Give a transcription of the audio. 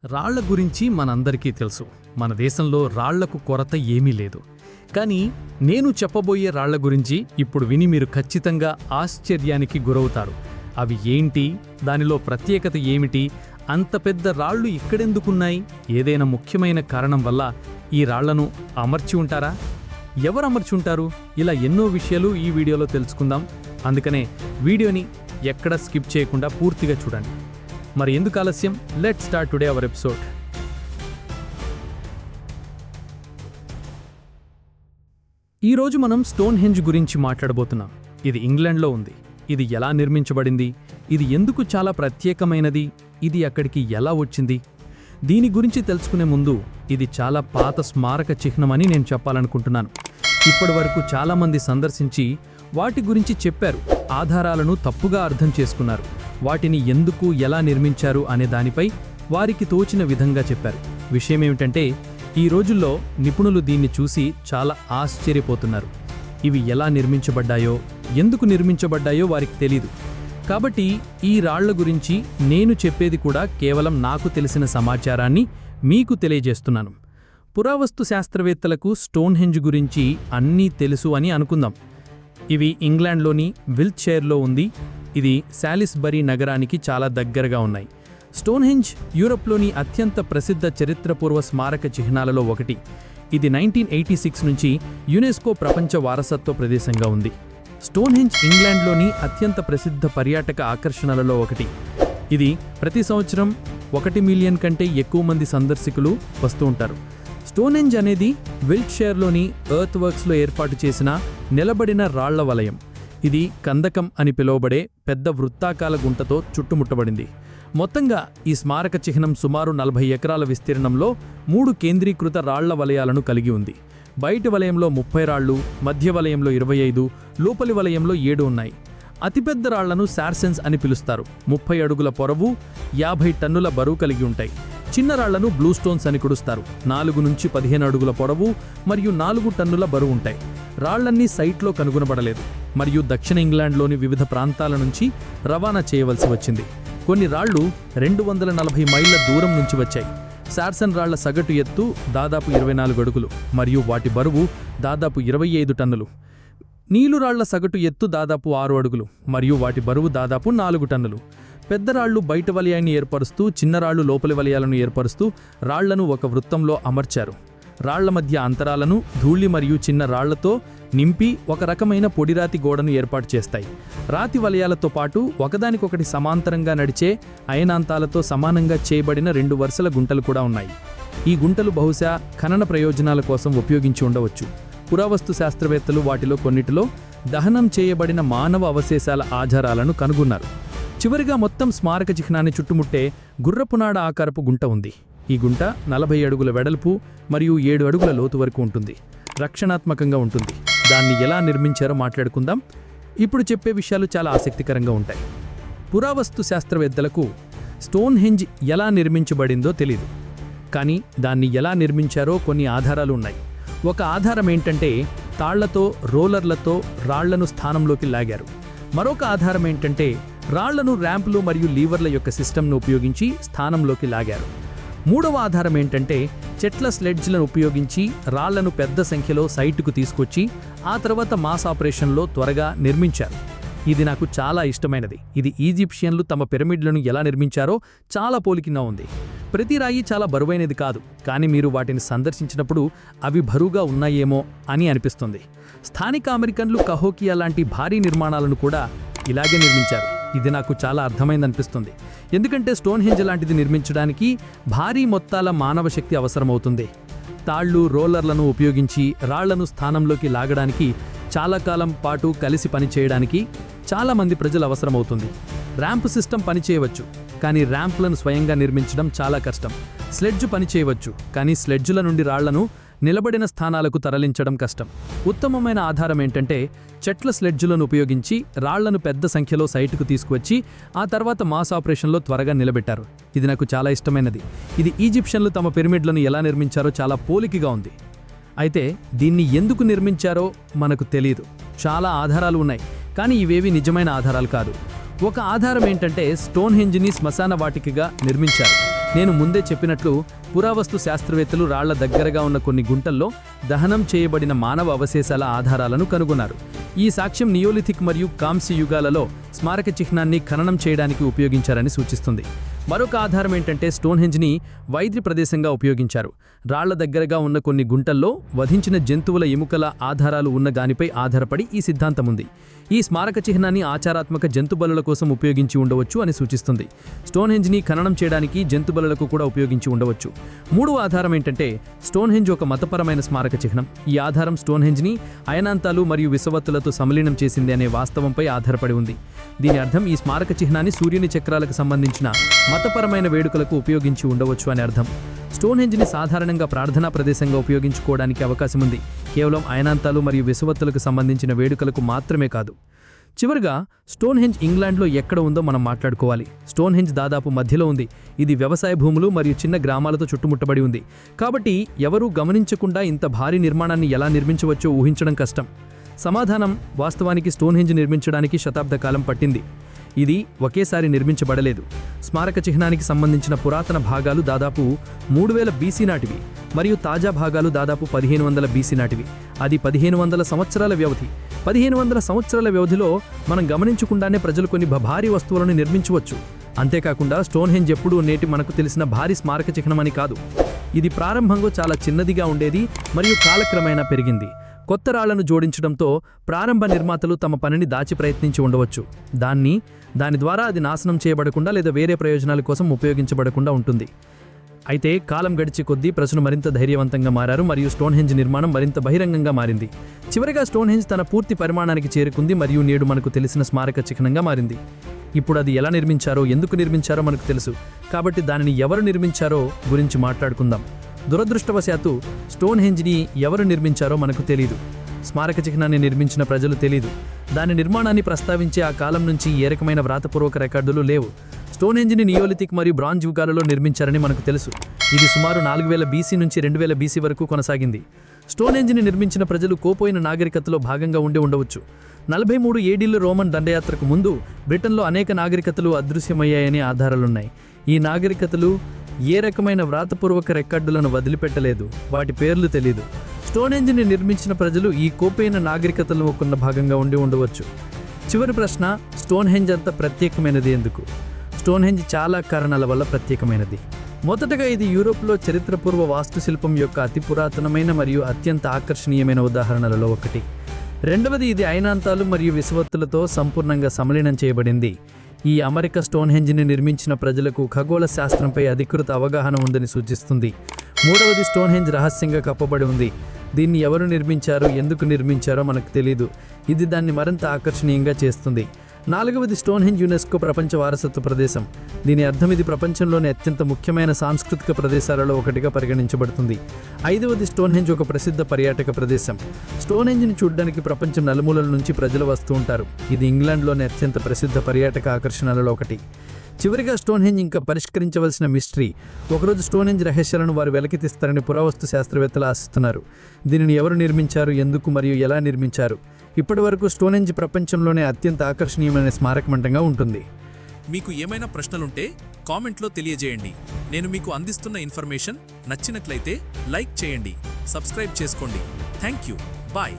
రాళ్ల గురించి మనందరికీ తెలుసు. మన దేశంలో రాళ్లకు కొరత ఏమీ లేదు. కానీ నేను చెప్పబోయే రాళ్ల గురించి ఇప్పుడు విని మీరు ఖచ్చితంగా ఆశ్చర్యానికి గురవుతారు. అవి ఏంటి, దానిలో ప్రత్యేకత ఏమిటి, అంత పెద్ద రాళ్లు ఇక్కడెందుకున్నాయి, ఏదైనా ముఖ్యమైన కారణం వల్ల ఈ రాళ్లను అమర్చి ఉంటారా, ఎవరు అమర్చి ఉంటారు, ఇలా ఎన్నో విషయాలు ఈ వీడియోలో తెలుసుకుందాం. అందుకనే వీడియోని ఎక్కడ స్కిప్ చేయకుండా పూర్తిగా చూడండి. మరి ఎందుకు ఆలస్యం, let's start today our episode. ఈరోజు మనం స్టోన్ హెంజ్ గురించి మాట్లాడబోతున్నాం. ఇది ఇంగ్లాండ్లో ఉంది. ఇది ఎలా నిర్మించబడింది, ఇది ఎందుకు చాలా ప్రత్యేకమైనది, ఇది అక్కడికి ఎలా వచ్చింది, దీని గురించి తెలుసుకునే ముందు ఇది చాలా పాత స్మారక చిహ్నమని నేను చెప్పాలనుకుంటున్నాను. ఇప్పటి వరకు చాలామంది సందర్శించి వాటి గురించి చెప్పారు, ఆధారాలను తప్పుగా అర్థం చేసుకున్నారు, వాటిని ఎందుకు ఎలా నిర్మించారు అనే దానిపై వారికి తోచిన విధంగా చెప్పారు. విషయమేమిటంటే, ఈ రోజుల్లో నిపుణులు దీన్ని చూసి చాలా ఆశ్చర్యపోతున్నారు. ఇవి ఎలా నిర్మించబడ్డాయో, ఎందుకు నిర్మించబడ్డాయో వారికి తెలీదు. కాబట్టి ఈ రాళ్ల గురించి నేను చెప్పేది కూడా కేవలం నాకు తెలిసిన సమాచారాన్ని మీకు తెలియజేస్తున్నాను. పురావస్తు శాస్త్రవేత్తలకు స్టోన్ హెంజ్ గురించి అన్నీ తెలుసు అని అనుకుందాం. ఇవి ఇంగ్లాండ్లోని విల్ట్షైర్లో ఉంది. ఇది శాలిస్బరీ నగరానికి చాలా దగ్గరగా ఉన్నాయి. స్టోన్ హెంజ్ యూరప్లోని అత్యంత ప్రసిద్ధ చరిత్రపూర్వ స్మారక చిహ్నాలలో ఒకటి. ఇది 1986 నుంచి యునెస్కో ప్రపంచ వారసత్వ ప్రదేశంగా ఉంది. స్టోన్ హెంజ్ ఇంగ్లాండ్లోని అత్యంత ప్రసిద్ధ పర్యాటక ఆకర్షణలలో ఒకటి. ఇది ప్రతి సంవత్సరం 1 మిలియన్ కంటే ఎక్కువ మంది సందర్శకులు వస్తూ ఉంటారు. స్టోన్ హెంజ్ అనేది విల్ట్షైర్లోని ఎర్త్ వర్క్స్లో ఏర్పాటు చేసిన నిలబడిన రాళ్ల వలయం. ఇది కందకం అని పిలువబడే పెద్ద వృత్తాకార గుంటతో చుట్టుముట్టబడింది. మొత్తంగా ఈ స్మారక చిహ్నం సుమారు 40 ఎకరాల విస్తీర్ణంలో 3 కేంద్రీకృత రాళ్ల వలయాలను కలిగి ఉంది. బయటి వలయంలో 30 రాళ్లు, మధ్య వలయంలో 25, లోపలి వలయంలో 7 ఉన్నాయి. అతిపెద్ద రాళ్లను సార్సెన్స్ అని పిలుస్తారు. 30 అడుగుల పొడవు, 50 టన్నుల బరువు కలిగి ఉంటాయి. చిన్న రాళ్లను బ్లూ స్టోన్స్ అని కుడుస్తారు. 4 నుంచి 15 అడుగుల పొడవు మరియు 4 టన్నుల బరువు ఉంటాయి. రాళ్లన్నీ సైట్లో కనుగొనబడలేదు మరియు దక్షిణ ఇంగ్లాండ్లోని వివిధ ప్రాంతాల నుంచి రవాణా చేయవలసి వచ్చింది. కొన్ని రాళ్లు 240 మైళ్ల దూరం నుంచి వచ్చాయి. సార్సన్ రాళ్ల సగటు ఎత్తు దాదాపు 24 అడుగులు మరియు వాటి బరువు దాదాపు 25 టన్నులు. నీలురాళ్ల సగటు ఎత్తు దాదాపు 6 అడుగులు మరియు వాటి బరువు దాదాపు 4 టన్నులు. పెద్ద రాళ్లు బయట వలయాన్ని ఏర్పరుస్తూ, చిన్నరాళ్లు లోపలి వలయాలను ఏర్పరుస్తూ రాళ్లను ఒక వృత్తంలో అమర్చారు. రాళ్ల మధ్య అంతరాలను ధూళి మరియు చిన్న రాళ్లతో నింపి ఒక రకమైన పొడిరాతి గోడను ఏర్పాటు చేస్తాయి. రాతి వలయాలతో పాటు ఒకదానికొకటి సమాంతరంగా నడిచే అయనాంతాలతో సమానంగా చేయబడిన 2 వరుసల గుంటలు కూడా ఉన్నాయి. ఈ గుంటలు బహుశా ఖనన ప్రయోజనాల కోసం ఉపయోగించి ఉండవచ్చు. పురావస్తు శాస్త్రవేత్తలు వాటిలో కొన్నిటిలో దహనం చేయబడిన మానవ అవశేషాల ఆధారాలను కనుగొన్నారు. చివరిగా మొత్తం స్మారక చిహ్నాన్ని చుట్టుముట్టే గుర్రపునాడ ఆకారపు గుంట ఉంది. ఈ గుంట 40 అడుగుల వెడల్పు మరియు 7 అడుగుల లోతు వరకు ఉంటుంది. రక్షణాత్మకంగా ఉంటుంది. దాన్ని ఎలా నిర్మించారో మాట్లాడుకుందాం. ఇప్పుడు చెప్పే విషయాలు చాలా ఆసక్తికరంగా ఉంటాయి. పురావస్తు శాస్త్రవేత్తలకు స్టోన్ హెంజ్ ఎలా నిర్మించబడిందో తెలీదు. కానీ దాన్ని ఎలా నిర్మించారో కొన్ని ఆధారాలు ఉన్నాయి. ఒక ఆధారం ఏంటంటే, తాళ్లతో, రోలర్లతో రాళ్లను స్థానంలోకి లాగారు. మరొక ఆధారం ఏంటంటే, రాళ్లను ర్యాంపులు మరియు లీవర్ల యొక్క సిస్టమ్ను ఉపయోగించి స్థానంలోకి లాగారు. మూడవ ఆధారం ఏంటంటే, చెట్ల స్లెడ్జ్లను ఉపయోగించి రాళ్లను పెద్ద సంఖ్యలో సైటుకు తీసుకొచ్చి ఆ తర్వాత మాస్ ఆపరేషన్లో త్వరగా నిర్మించారు. ఇది నాకు చాలా ఇష్టమైనది. ఇది ఈజిప్షియన్లు తమ పిరమిడ్లను ఎలా నిర్మించారో చాలా పోలికగా ఉంది. ప్రతి రాయి చాలా బరువైనది కాదు, కానీ మీరు వాటిని సందర్శించినప్పుడు అవి బరువుగా ఉన్నాయేమో అని అనిపిస్తుంది. స్థానిక అమెరికన్లు కహోకియా లాంటి భారీ నిర్మాణాలను కూడా ఇలాగే నిర్మించారు. ఇది నాకు చాలా అర్థమైందనిపిస్తుంది. ఎందుకంటే స్టోన్ హెంజ్ లాంటిది నిర్మించడానికి భారీ మొత్తాల మానవ శక్తి అవసరమవుతుంది. తాళ్లు, రోలర్లను ఉపయోగించి రాళ్లను స్థానంలోకి లాగడానికి, చాలా కాలం పాటు కలిసి పనిచేయడానికి చాలామంది ప్రజలు అవసరమవుతుంది. ర్యాంప్ సిస్టమ్ పనిచేయవచ్చు, కానీ ర్యాంప్లను స్వయంగా నిర్మించడం చాలా కష్టం. స్లెడ్జ్ పనిచేయవచ్చు, కానీ స్లెడ్జుల నుండి రాళ్లను నిలబడిన స్థానాలకు తరలించడం కష్టం. ఉత్తమమైన ఆధారం ఏంటంటే, చెట్ల స్లెడ్జులను ఉపయోగించి రాళ్లను పెద్ద సంఖ్యలో సైటుకు తీసుకువచ్చి ఆ తర్వాత మాస్ ఆపరేషన్లో త్వరగా నిలబెట్టారు. ఇది నాకు చాలా ఇష్టమైనది. ఇది ఈజిప్షియన్లు తమ పిరమిడ్లను ఎలా నిర్మించారో చాలా పోలికగా ఉంది. అయితే దీన్ని ఎందుకు నిర్మించారో మనకు తెలియదు. చాలా ఆధారాలు ఉన్నాయి, కానీ ఇవేవి నిజమైన ఆధారాలు కాదు. ఒక ఆధారం ఏంటంటే, స్టోన్ హెంజ్ని శ్మశాన వాటికగా నిర్మించారు. నేను ముందే చెప్పినట్లు పురావస్తు శాస్త్రవేత్తలు రాళ్ల దగ్గరగా ఉన్న కొన్ని గుంటల్లో దహనం చేయబడిన మానవ అవశేషాల ఆధారాలను కనుగొన్నారు. ఈ సాక్ష్యం నియోలిథిక్ మరియు కాంస్య యుగాలలో స్మారక చిహ్నాన్ని ఖననం చేయడానికి ఉపయోగించారని సూచిస్తుంది. మరొక ఆధారం ఏంటంటే స్టోన్హెంజ్ని వైద్య ప్రదేశంగా ఉపయోగించారు. రాళ్ల దగ్గరగా ఉన్న కొన్ని గుంటల్లో వధించిన జంతువుల ఎముకల ఆధారాలు ఉన్న దానిపై ఆధారపడి ఈ సిద్ధాంతం ఉంది. ఈ స్మారక చిహ్నాన్ని ఆచారాత్మక జంతుబలుల కోసం ఉపయోగించి ఉండవచ్చు అని సూచిస్తుంది. స్టోన్హెంజ్ని ఖననం చేయడానికి జంతుబలులకు కూడా ఉపయోగించి ఉండవచ్చు. మూడవ ఆధారం ఏంటంటే స్టోన్హెంజ్ ఒక మతపరమైన స్మారక చిహ్నం. ఈ ఆధారం స్టోన్హెంజ్ని అయనాంతాలు మరియు విషవత్తులతో సమలీనం చేసింది అనే వాస్తవంపై ఆధారపడి ఉంది. దీని అర్థం ఈ స్మారక చిహ్నాన్ని సూర్యుని చక్రాలకు సంబంధించిన మతపరమైన వేడుకలకు ఉపయోగించి ఉండవచ్చు అని అర్థం. స్టోన్హెంజ్ని సాధారణంగా ప్రార్థనా ప్రదేశంగా ఉపయోగించుకోవడానికి అవకాశం ఉంది, కేవలం అయనాంతాలు మరియు విషవత్తులకు సంబంధించిన వేడుకలకు మాత్రమే కాదు. చివరిగా స్టోన్హెంజ్ ఇంగ్లాండ్లో ఎక్కడ ఉందో మనం మాట్లాడుకోవాలి. స్టోన్హెంజ్ దాదాపు మధ్యలో ఉంది. ఇది వ్యవసాయ భూములు మరియు చిన్న గ్రామాలతో చుట్టుముట్టబడి ఉంది. కాబట్టి ఎవరూ గమనించకుండా ఇంత భారీ నిర్మాణాన్ని ఎలా నిర్మించవచ్చో ఊహించడం కష్టం. సమాధానం, వాస్తవానికి స్టోన్హెంజ్ నిర్మించడానికి శతాబ్ద కాలం పట్టింది. ఇది ఒకేసారి నిర్మించబడలేదు. స్మారక చిహ్నానికి సంబంధించిన పురాతన భాగాలు దాదాపు 3000 బీసీ నాటివి మరియు తాజా భాగాలు దాదాపు 1500 బీసీ నాటివి. అది 1500 సంవత్సరాల వ్యవధి. 1500 సంవత్సరాల వ్యవధిలో మనం గమనించకుండానే ప్రజలు కొన్ని భారీ వస్తువులను నిర్మించవచ్చు. అంతేకాకుండా స్టోన్హెంజ్ ఎప్పుడూ నేటి మనకు తెలిసిన భారీ స్మారక చిహ్నమని కాదు. ఇది ప్రారంభంలో చాలా చిన్నదిగా ఉండేది మరియు కాలక్రమేణా పెరిగింది. కొత్త రాళ్లను జోడించడంతో ప్రారంభ నిర్మాతలు తమ పనిని దాచి ప్రయత్నించి ఉండవచ్చు. దాని ద్వారా అది నాశనం చేయబడకుండా లేదా వేరే ప్రయోజనాల కోసం ఉపయోగించబడకుండా ఉంటుంది. అయితే కాలం గడిచే కొద్దీ ప్రజలు మరింత ధైర్యవంతంగా మారారు మరియు స్టోన్హెంజ్ నిర్మాణం మరింత బహిరంగంగా మారింది. చివరిగా స్టోన్హెంజ్ తన పూర్తి పరిమాణానికి చేరుకుంది మరియు నేడు మనకు తెలిసిన స్మారక చిహ్నంగా మారింది. ఇప్పుడు అది ఎలా నిర్మించారో, ఎందుకు నిర్మించారో మనకు తెలుసు. కాబట్టి దానిని ఎవరు నిర్మించారో గురించి మాట్లాడుకుందాం. దురదృష్టవశాత్తు స్టోన్హెంజ్ని ఎవరు నిర్మించారో మనకు తెలీదు. స్మారక చిహ్నాన్ని నిర్మించిన ప్రజలు తెలీదు. దాని నిర్మాణాన్ని ప్రస్తావించే ఆ కాలం నుంచి ఏ రకమైన వ్రాతపూర్వక రికార్డులు లేవు. స్టోన్హెంజ్ని నియోలిథిక్ మరియు బ్రాంజ్ యుగాలలో నిర్మించారని మనకు తెలుసు. ఇది సుమారు 4000 బీసీ నుంచి 2000 బీసీ వరకు కొనసాగింది. స్టోన్హెంజ్ని నిర్మించిన ప్రజలు కోపోయిన నాగరికతలో భాగంగా ఉండవచ్చు. 43 ఏడీలో రోమన్ దండయాత్రకు ముందు బ్రిటన్లో అనేక నాగరికతలు అదృశ్యమయ్యాయని ఆధారాలున్నాయి. ఈ నాగరికతలు ఏ రకమైన వ్రాతపూర్వక రికార్డులను వదిలిపెట్టలేదు. వాటి పేర్లు తెలీదు. స్టోన్హెంజ్ని నిర్మించిన ప్రజలు ఈ కోపైన నాగరికతలో ఒక భాగంగా ఉండవచ్చు. చివరి ప్రశ్న, స్టోన్హెంజ్ అంత ప్రత్యేకమైనది ఎందుకు? స్టోన్హెంజ్ చాలా కారణాల వల్ల ప్రత్యేకమైనది. మొదటగా ఇది యూరోప్లో చరిత్రపూర్వ వాస్తుశిల్పం యొక్క అతి పురాతనమైన మరియు అత్యంత ఆకర్షణీయమైన ఉదాహరణలలో ఒకటి. రెండవది, ఇది అయనాంతాలు మరియు విషవత్తులతో సంపూర్ణంగా సమలీనం చేయబడింది. ఈ అమెరిక స్టోన్హెంజ్ని నిర్మించిన ప్రజలకు ఖగోళ శాస్త్రంపై అధికృత అవగాహన ఉందని సూచిస్తుంది. మూడవది, స్టోన్హెంజ్ రహస్యంగా కప్పబడి ఉంది. దీన్ని ఎవరు నిర్మించారో, ఎందుకు నిర్మించారో మనకు తెలీదు. ఇది దాన్ని మరింత ఆకర్షణీయంగా చేస్తుంది. నాలుగవది, స్టోన్హెంజ్ యునెస్కో ప్రపంచ వారసత్వ ప్రదేశం. దీని అర్థం ఇది ప్రపంచంలోని అత్యంత ముఖ్యమైన సాంస్కృతిక ప్రదేశాలలో ఒకటిగా పరిగణించబడుతుంది. ఐదవది, స్టోన్హెంజ్ ఒక ప్రసిద్ధ పర్యాటక ప్రదేశం. స్టోన్హెంజ్ని చూడడానికి ప్రపంచం నలుమూలల నుంచి ప్రజలు వస్తూ ఉంటారు. ఇది ఇంగ్లాండ్లోని అత్యంత ప్రసిద్ధ పర్యాటక ఆకర్షణలలో ఒకటి. చివరిగా, స్టోన్హెంజ్ ఇంకా పరిష్కరించవలసిన మిస్టరీ. ఒకరోజు స్టోన్హెంజ్ రహస్యాలను వారు వెలికితీస్తారని పురావస్తు శాస్త్రవేత్తలు ఆశిస్తున్నారు. దీనిని ఎవరు నిర్మించారు, ఎందుకు మరియు ఎలా నిర్మించారు? ఇప్పటి వరకు స్టోన్హెంజ్ ప్రపంచంలోనే అత్యంత ఆకర్షణీయమైన స్మారకమంటంగా ఉంటుంది. మీకు ఏమైనా ప్రశ్నలుంటే కామెంట్లో తెలియజేయండి. నేను మీకు అందిస్తున్న ఇన్ఫర్మేషన్ నచ్చినట్లయితే లైక్ చేయండి, సబ్స్క్రైబ్ చేసుకోండి. Thank you. బాయ్.